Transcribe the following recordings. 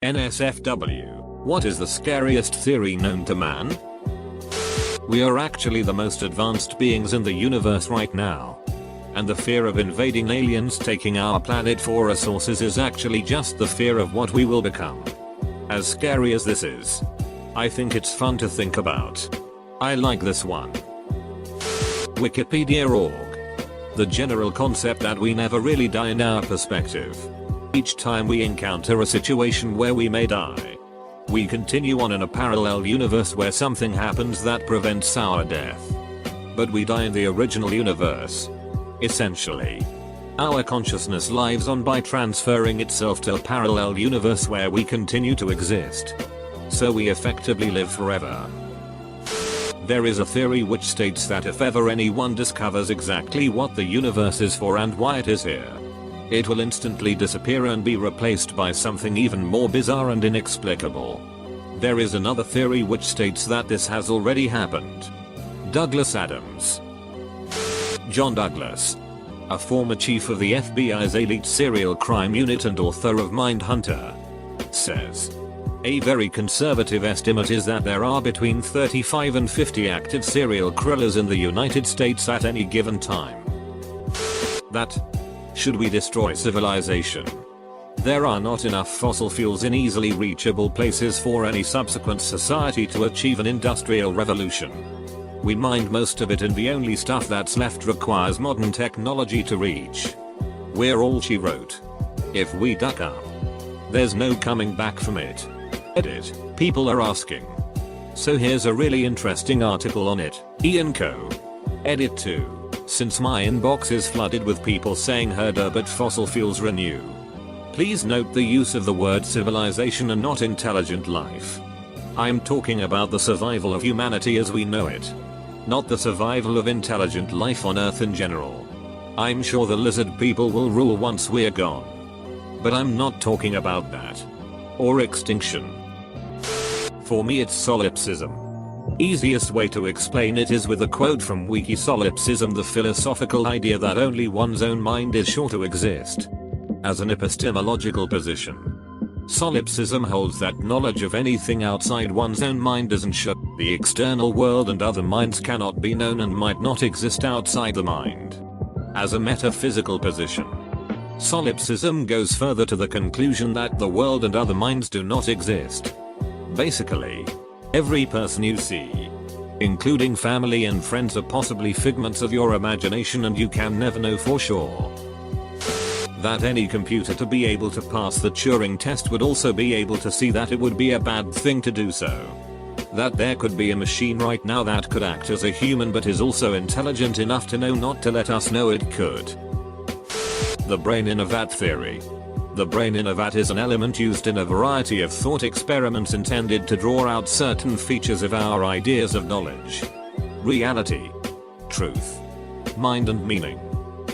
NSFW. What is the scariest theory known to man? We are actually the most advanced beings in the universe right now. And the fear of invading aliens taking our planet for resources is actually just the fear of what we will become. As scary as this is, I think it's fun to think about. I like this one. Wikipedia.org. The general concept that we never really die in our perspective. Each time we encounter a situation where we may die, we continue on in a parallel universe where something happens that prevents our death. But we die in the original universe. Essentially, our consciousness lives on by transferring itself to a parallel universe where we continue to exist. So we effectively live forever. There is a theory which states that if ever anyone discovers exactly what the universe is for and why it is here, it will instantly disappear and be replaced by something even more bizarre and inexplicable. There is another theory which states that this has already happened. Douglas Adams. John Douglas, a former chief of the FBI's elite serial crime unit and author of Mindhunter, says, a very conservative estimate is that there are between 35 and 50 active serial killers in the United States at any given time. That, should we destroy civilization, there are not enough fossil fuels in easily reachable places for any subsequent society to achieve an industrial revolution. We mined most of it and the only stuff that's left requires modern technology to reach. We're all, she wrote. If we duck up, there's no coming back from it. Edit. People are asking. So here's a really interesting article on it. Ian Co. Edit 2. Since my inbox is flooded with people saying herder but fossil fuels renew. Please note the use of the word civilization and not intelligent life. I'm talking about the survival of humanity as we know it. Not the survival of intelligent life on Earth in general. I'm sure the lizard people will rule once we're gone. But I'm not talking about that. Or extinction. For me it's solipsism. Easiest way to explain it is with a quote from Wiki. Solipsism, the philosophical idea that only one's own mind is sure to exist. As an epistemological position, solipsism holds that knowledge of anything outside one's own mind isn't sure. The external world and other minds cannot be known and might not exist outside the mind. As a metaphysical position, solipsism goes further to the conclusion that the world and other minds do not exist. Basically, every person you see, including family and friends, are possibly figments of your imagination and you can never know for sure. That any computer to be able to pass the Turing test would also be able to see that it would be a bad thing to do so. That there could be a machine right now that could act as a human but is also intelligent enough to know not to let us know it could. The brain in a vat theory. The brain in a vat is an element used in a variety of thought experiments intended to draw out certain features of our ideas of knowledge, reality, truth, mind and meaning.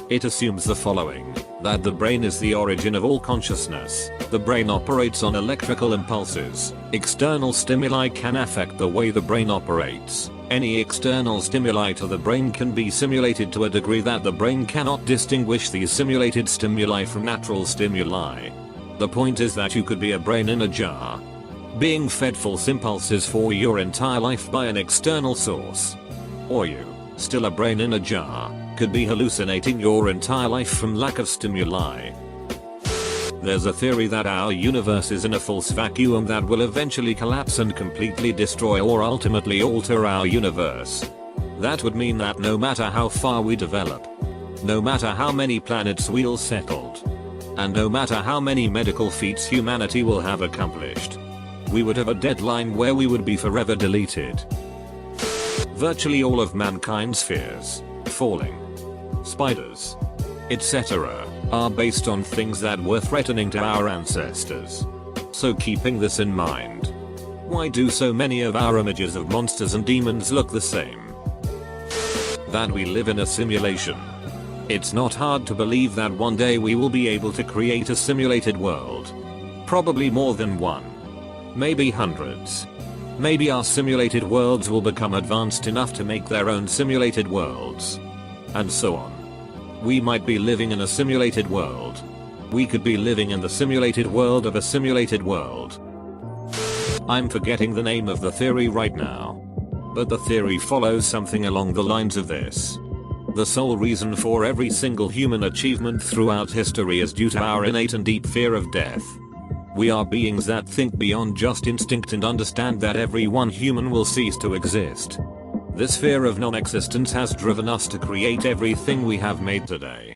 It assumes the following, that the brain is the origin of all consciousness. The brain operates on electrical impulses. External stimuli can affect the way the brain operates. Any external stimuli to the brain can be simulated to a degree that the brain cannot distinguish these simulated stimuli from natural stimuli. The point is that you could be a brain in a jar, being fed false impulses for your entire life by an external source. Or you, still a brain in a jar, could be hallucinating your entire life from lack of stimuli. There's a theory that our universe is in a false vacuum that will eventually collapse and completely destroy or ultimately alter our universe. That would mean that no matter how far we develop, no matter how many planets we'll settled, and no matter how many medical feats humanity will have accomplished, we would have a deadline where we would be forever deleted. Virtually all of mankind's fears, falling, spiders, etc., are based on things that were threatening to our ancestors. So keeping this in mind, why do so many of our images of monsters and demons look the same? That we live in a simulation. It's not hard to believe that one day we will be able to create a simulated world. Probably more than one. Maybe hundreds. Maybe our simulated worlds will become advanced enough to make their own simulated worlds. And so on. We might be living in a simulated world, We could be living in the simulated world of a simulated world. I'm forgetting the name of the theory right now. But the theory follows something along the lines of this. The sole reason for every single human achievement throughout history is due to our innate and deep fear of death. We are beings that think beyond just instinct and understand that every one human will cease to exist. This fear of non-existence has driven us to create everything we have made today.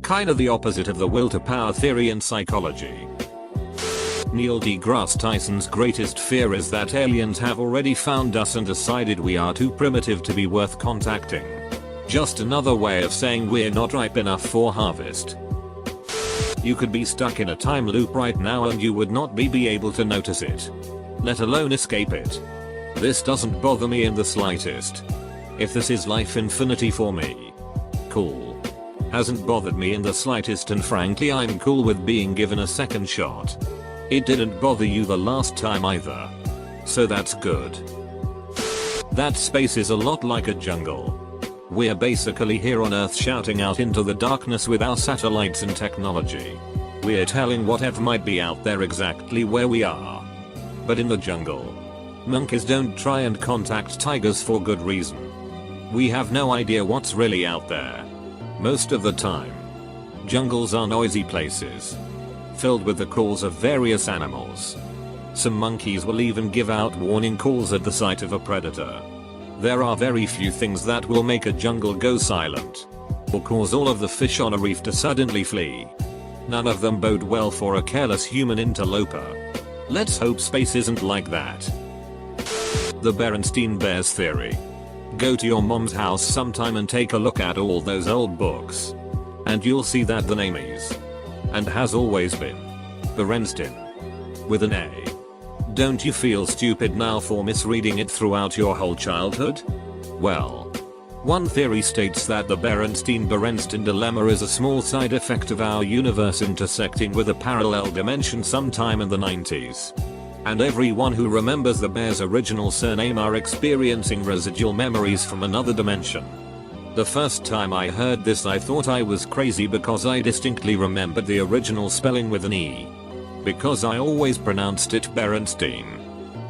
Kinda the opposite of the will to power theory in psychology. Neil deGrasse Tyson's greatest fear is that aliens have already found us and decided we are too primitive to be worth contacting. Just another way of saying we're not ripe enough for harvest. You could be stuck in a time loop right now and you would not be able to notice it, let alone escape it. This doesn't bother me in the slightest. If this is life infinity for me, cool. Hasn't bothered me in the slightest, and frankly I'm cool with being given a second shot. It didn't bother you the last time either. So that's good. That space is a lot like a jungle. We're basically here on Earth shouting out into the darkness with our satellites and technology. We're telling whatever might be out there exactly where we are. But in the jungle, monkeys don't try and contact tigers for good reason. We have no idea what's really out there. Most of the time, jungles are noisy places, filled with the calls of various animals. Some monkeys will even give out warning calls at the sight of a predator. There are very few things that will make a jungle go silent, or cause all of the fish on a reef to suddenly flee. None of them bode well for a careless human interloper. Let's hope space isn't like that. The Berenstein Bears theory. Go to your mom's house sometime and take a look at all those old books. And you'll see that the name is, and has always been, Berenstein. With an A. Don't you feel stupid now for misreading it throughout your whole childhood? Well, one theory states that the Berenstein dilemma is a small side effect of our universe intersecting with a parallel dimension sometime in the 90s. And everyone who remembers the Bears' original surname are experiencing residual memories from another dimension. The first time I heard this I thought I was crazy because I distinctly remembered the original spelling with an E. Because I always pronounced it Berenstein.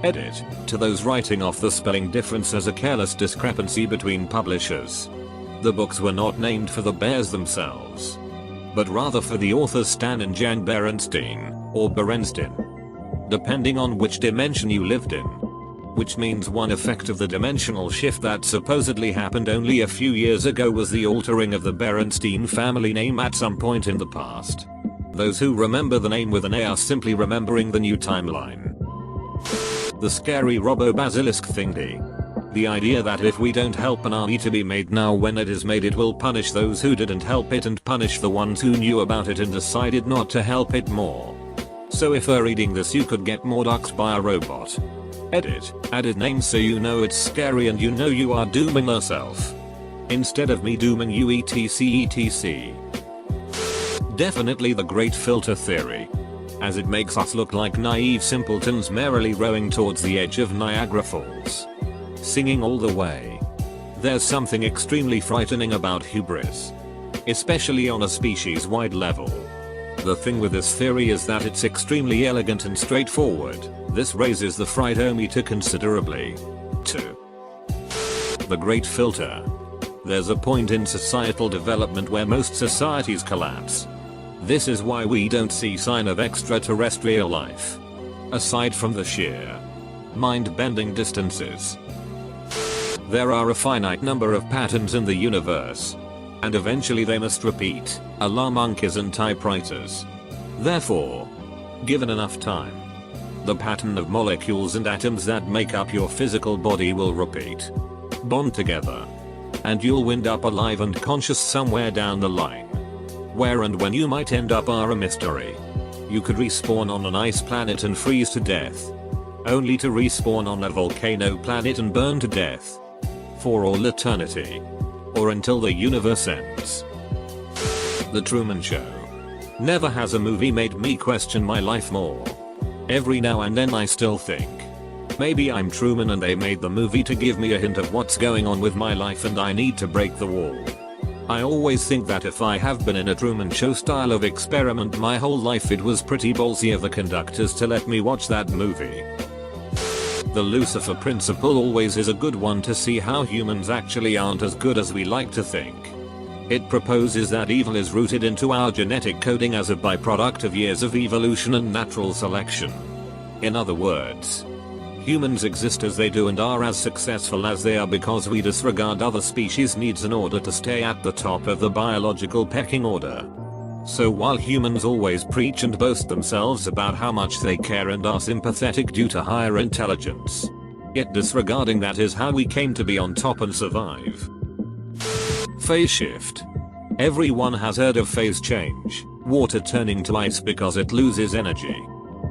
Edit, to those writing off the spelling difference as a careless discrepancy between publishers. The books were not named for the Bears themselves, but rather for the authors Stan and Jan Berenstein, or Berenstein, depending on which dimension you lived in. Which means one effect of the dimensional shift that supposedly happened only a few years ago was the altering of the Berenstein family name at some point in the past. Those who remember the name with an A are simply remembering the new timeline. The scary robo-basilisk thingy. The idea that if we don't help an army to be made now when it is made it will punish those who didn't help it and punish the ones who knew about it and decided not to help it more. So if you're reading this you could get murdered by a robot. Edit, added name so you know it's scary and you know you are dooming yourself. Instead of me dooming you etc. Definitely the great filter theory, as it makes us look like naive simpletons merrily rowing towards the edge of Niagara Falls, singing all the way. There's something extremely frightening about hubris, especially on a species-wide level. The thing with this theory is that it's extremely elegant and straightforward. This raises the fright-o-meter considerably. 2. The great filter. There's a point in societal development where most societies collapse. This is why we don't see sign of extraterrestrial life, aside from the sheer mind-bending distances. There are a finite number of patterns in the universe, and eventually they must repeat, alarm monkeys and typewriters. Therefore, given enough time, the pattern of molecules and atoms that make up your physical body will repeat, bond together, and you'll wind up alive and conscious somewhere down the line. Where and when you might end up are a mystery. You could respawn on an ice planet and freeze to death, only to respawn on a volcano planet and burn to death for all eternity, or until the universe ends. The Truman Show. Never has a movie made me question my life more. Every now and then I still think, maybe I'm Truman and they made the movie to give me a hint of what's going on with my life and I need to break the wall. I always think that if I have been in a Truman Show style of experiment my whole life, it was pretty ballsy of the conductors to let me watch that movie. The Lucifer principle always is a good one to see how humans actually aren't as good as we like to think. It proposes that evil is rooted into our genetic coding as a byproduct of years of evolution and natural selection. In other words, humans exist as they do and are as successful as they are because we disregard other species' needs in order to stay at the top of the biological pecking order. So while humans always preach and boast themselves about how much they care and are sympathetic due to higher intelligence, yet disregarding that is how we came to be on top and survive. Phase shift. Everyone has heard of phase change, water turning to ice because it loses energy.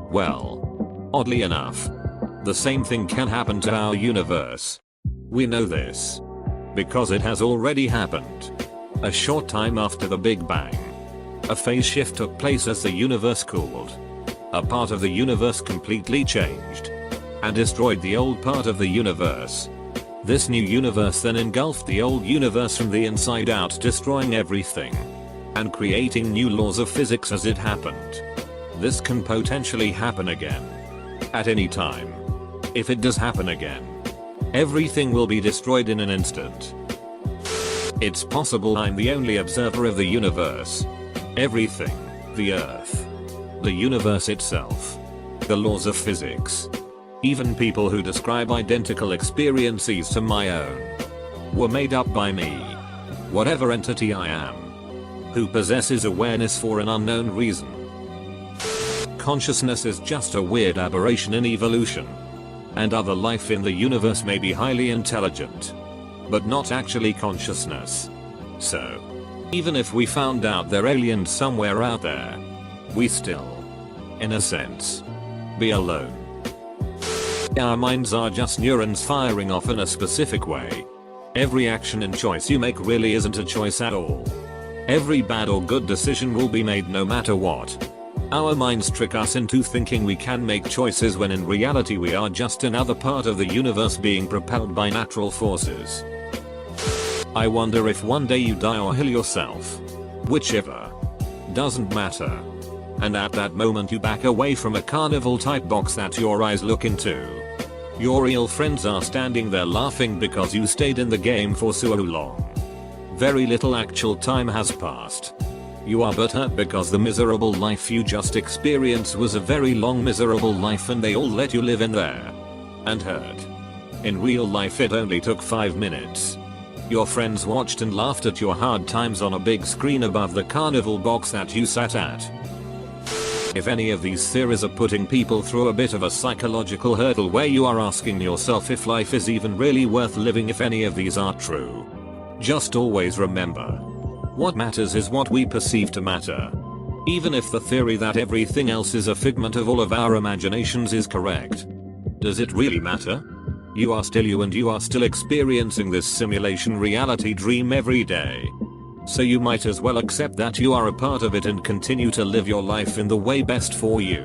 Well, oddly enough, the same thing can happen to our universe. We know this because it has already happened. A short time after the Big Bang, a phase shift took place as the universe cooled. A part of the universe completely changed and destroyed the old part of the universe. This new universe then engulfed the old universe from the inside out, destroying everything and creating new laws of physics as it happened. This can potentially happen again at any time. If it does happen again, everything will be destroyed in an instant. It's possible I'm the only observer of the universe. Everything, the Earth, the universe itself, the laws of physics, even people who describe identical experiences to my own, were made up by me. Whatever entity I am, who possesses awareness for an unknown reason. Consciousness is just a weird aberration in evolution. And other life in the universe may be highly intelligent, but not actually consciousness. So, even if we found out they're aliens somewhere out there, we still, in a sense, be alone. Our minds are just neurons firing off in a specific way. Every action and choice you make really isn't a choice at all. Every bad or good decision will be made no matter what. Our minds trick us into thinking we can make choices when in reality we are just another part of the universe being propelled by natural forces. I wonder if one day you die or heal yourself. Whichever. Doesn't matter. And at that moment you back away from a carnival type box that your eyes look into. Your real friends are standing there laughing because you stayed in the game for so long. Very little actual time has passed. You are butthurt because the miserable life you just experienced was a very long miserable life and they all let you live in there. And hurt. In real life it only took 5 minutes. Your friends watched and laughed at your hard times on a big screen above the carnival box that you sat at. If any of these theories are putting people through a bit of a psychological hurdle where you are asking yourself if life is even really worth living if any of these are true, just always remember. What matters is what we perceive to matter. Even if the theory that everything else is a figment of all of our imaginations is correct. Does it really matter? You are still you and you are still experiencing this simulation reality dream every day. So you might as well accept that you are a part of it and continue to live your life in the way best for you.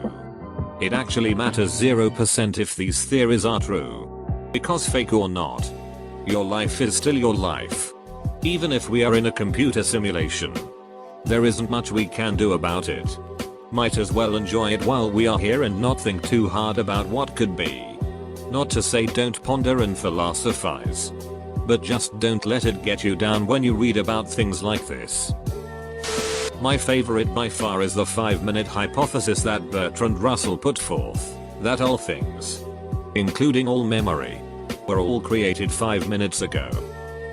It actually matters 0% if these theories are true. Because fake or not, your life is still your life. Even if we are in a computer simulation, there isn't much we can do about it. Might as well enjoy it while we are here and not think too hard about what could be. Not to say don't ponder and philosophize, but just don't let it get you down when you read about things like this. My favorite by far is the 5-minute hypothesis that Bertrand Russell put forth, that all things, including all memory, were all created 5 minutes ago.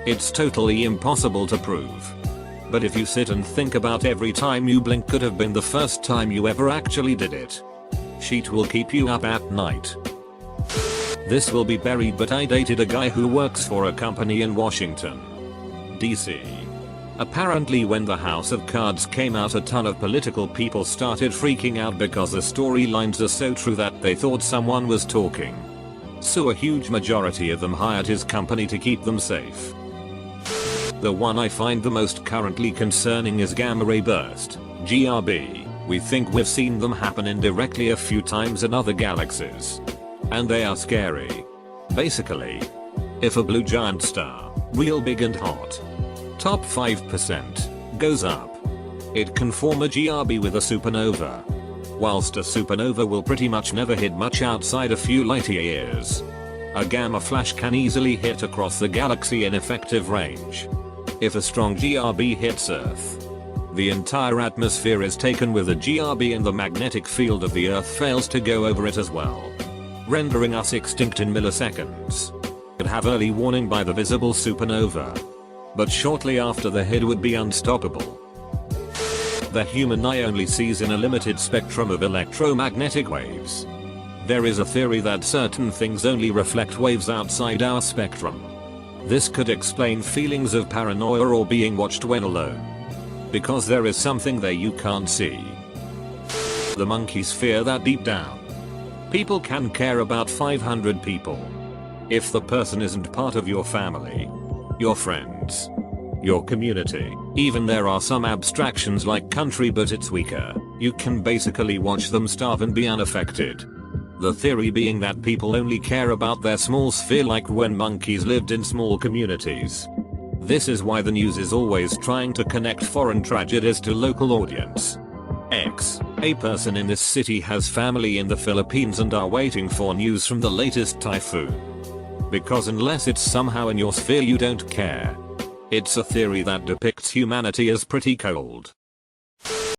It's totally impossible to prove. But if you sit and think about every time you blink could have been the first time you ever actually did it, shit will keep you up at night. This will be buried, but I dated a guy who works for a company in Washington, D.C. Apparently when the House of Cards came out, a ton of political people started freaking out because the storylines are so true that they thought someone was talking. So a huge majority of them hired his company to keep them safe. The one I find the most currently concerning is gamma ray burst, GRB. We think we've seen them happen indirectly a few times in other galaxies. And they are scary. Basically, if a blue giant star, real big and hot, top 5% goes up. It can form a GRB with a supernova. Whilst a supernova will pretty much never hit much outside a few light years, a gamma flash can easily hit across the galaxy in effective range. If a strong GRB hits Earth, the entire atmosphere is taken with a GRB and the magnetic field of the Earth fails to go over it as well, rendering us extinct in milliseconds. Could have early warning by the visible supernova, but shortly after the hit would be unstoppable. The human eye only sees in a limited spectrum of electromagnetic waves. There is a theory that certain things only reflect waves outside our spectrum. This could explain feelings of paranoia or being watched when alone, because there is something there you can't see. The monkeys fear that deep down. People can care about 500 people. If the person isn't part of your family, your friends, your community, even there are some abstractions like country, but it's weaker, you can basically watch them starve and be unaffected. The theory being that people only care about their small sphere, like when monkeys lived in small communities. This is why the news is always trying to connect foreign tragedies to local audience. A person in this city has family in the Philippines and are waiting for news from the latest typhoon. Because unless it's somehow in your sphere you don't care. It's a theory that depicts humanity as pretty cold.